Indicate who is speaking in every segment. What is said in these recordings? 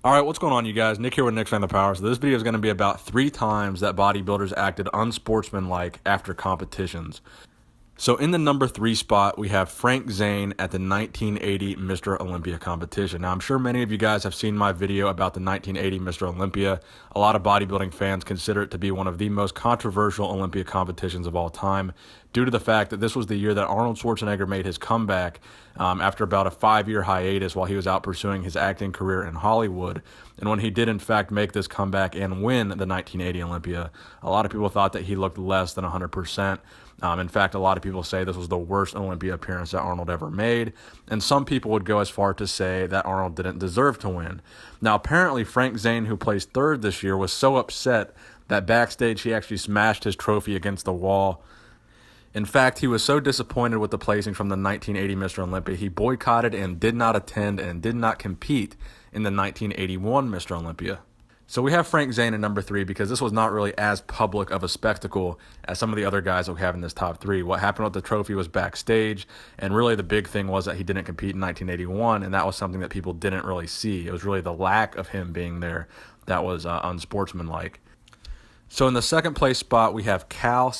Speaker 1: All right, what's going on, you guys? Nick here with Nick's Strength and Power. So this video is going to be about 3 times that bodybuilders acted unsportsmanlike after competitions. So in the number 3 spot, we have Frank Zane at the 1980 Mr. Olympia competition. Now, I'm sure many of you guys have seen my video about the 1980 Mr. Olympia. A lot of bodybuilding fans consider it to be one of the most controversial Olympia competitions of all time, due to the fact that this was the year that Arnold Schwarzenegger made his comeback after about a 5-year hiatus while he was out pursuing his acting career in Hollywood. And when he did, in fact, make this comeback and win the 1980 Olympia, a lot of people thought that he looked less than 100%. In fact, a lot of people say this was the worst Olympia appearance that Arnold ever made, and some people would go as far to say that Arnold didn't deserve to win. Now, apparently, Frank Zane, who placed 3rd this year, was so upset that backstage he actually smashed his trophy against the wall. In fact, he was so disappointed with the placing from the 1980 Mr. Olympia, he boycotted and did not attend and did not compete in the 1981 Mr. Olympia. So we have Frank Zane at number 3 because this was not really as public of a spectacle as some of the other guys that we have in this top 3. What happened with the trophy was backstage, and really the big thing was that he didn't compete in 1981, and that was something that people didn't really see. It was really the lack of him being there that was unsportsmanlike. So in the second place spot, we have Kal.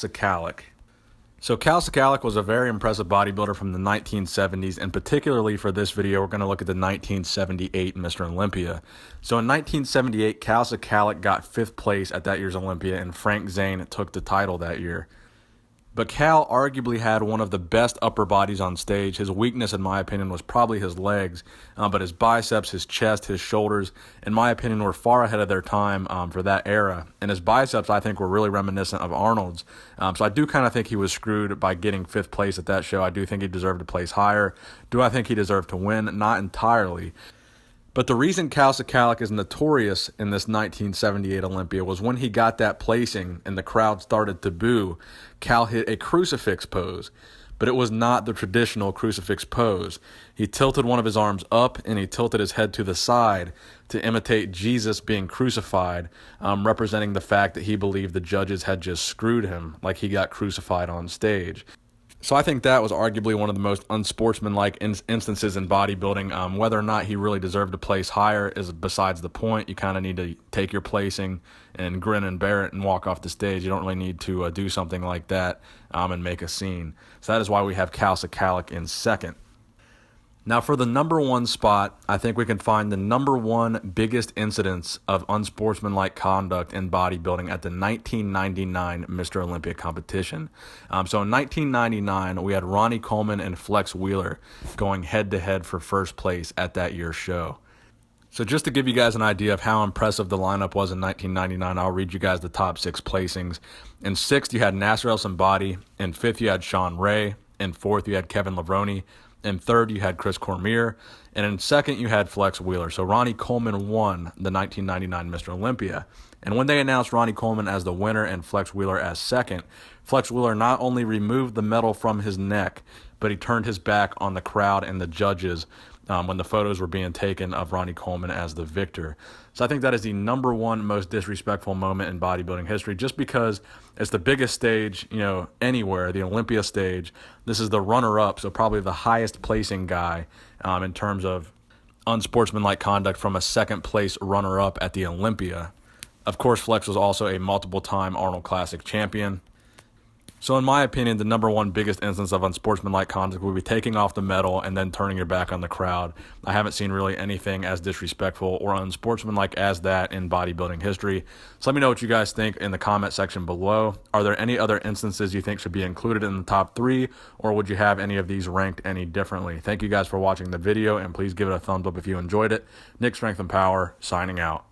Speaker 1: So Kal was a very impressive bodybuilder from the 1970s, and particularly for this video, we're going to look at the 1978 Mr. Olympia. So in 1978, Kal got 5th place at that year's Olympia, and Frank Zane took the title that year. But Kal arguably had one of the best upper bodies on stage. His weakness, in my opinion, was probably his legs, but his biceps, his chest, his shoulders, in my opinion, were far ahead of their time for that era. And his biceps, I think, were really reminiscent of Arnold's. So I do kind of think he was screwed by getting 5th place at that show. I do think he deserved to place higher. Do I think he deserved to win? Not entirely. But the reason Kal is notorious in this 1978 Olympia was when he got that placing and the crowd started to boo, Kal hit a crucifix pose. But it was not the traditional crucifix pose. He tilted one of his arms up and he tilted his head to the side to imitate Jesus being crucified, representing the fact that he believed the judges had just screwed him, like he got crucified on stage. So I think that was arguably one of the most unsportsmanlike instances in bodybuilding. Whether or not he really deserved to place higher is besides the point. You kind of need to take your placing and grin and bear it and walk off the stage. You don't really need to do something like that and make a scene. So that is why we have Kal in 2nd. Now, for the number 1 spot, I think we can find the number 1 biggest incidents of unsportsmanlike conduct in bodybuilding at the 1999 Mr. Olympia competition. So in 1999, we had Ronnie Coleman and Flex Wheeler going head-to-head for 1st place at that year's show. So just to give you guys an idea of how impressive the lineup was in 1999, I'll read you guys the top 6 placings. In 6th, you had Nasser El Sonbaty. In 5th, you had Sean Ray. In 4th, you had Kevin Levrone. In 3rd, you had Chris Cormier. And in 2nd, you had Flex Wheeler. So Ronnie Coleman won the 1999 Mr. Olympia. And when they announced Ronnie Coleman as the winner and Flex Wheeler as 2nd, Flex Wheeler not only removed the medal from his neck, but he turned his back on the crowd and the judges when the photos were being taken of Ronnie Coleman as the victor. So I think that is the number 1 most disrespectful moment in bodybuilding history, just because it's the biggest stage, anywhere, the Olympia stage. This is the runner-up, so probably the highest placing guy in terms of unsportsmanlike conduct from a 2nd place runner-up at the Olympia. Of course, Flex was also a multiple-time Arnold Classic champion. So in my opinion, the number 1 biggest instance of unsportsmanlike conduct would be taking off the medal and then turning your back on the crowd. I haven't seen really anything as disrespectful or unsportsmanlike as that in bodybuilding history. So let me know what you guys think in the comment section below. Are there any other instances you think should be included in the top 3, or would you have any of these ranked any differently? Thank you guys for watching the video, and please give it a thumbs up if you enjoyed it. Nick Strength and Power, signing out.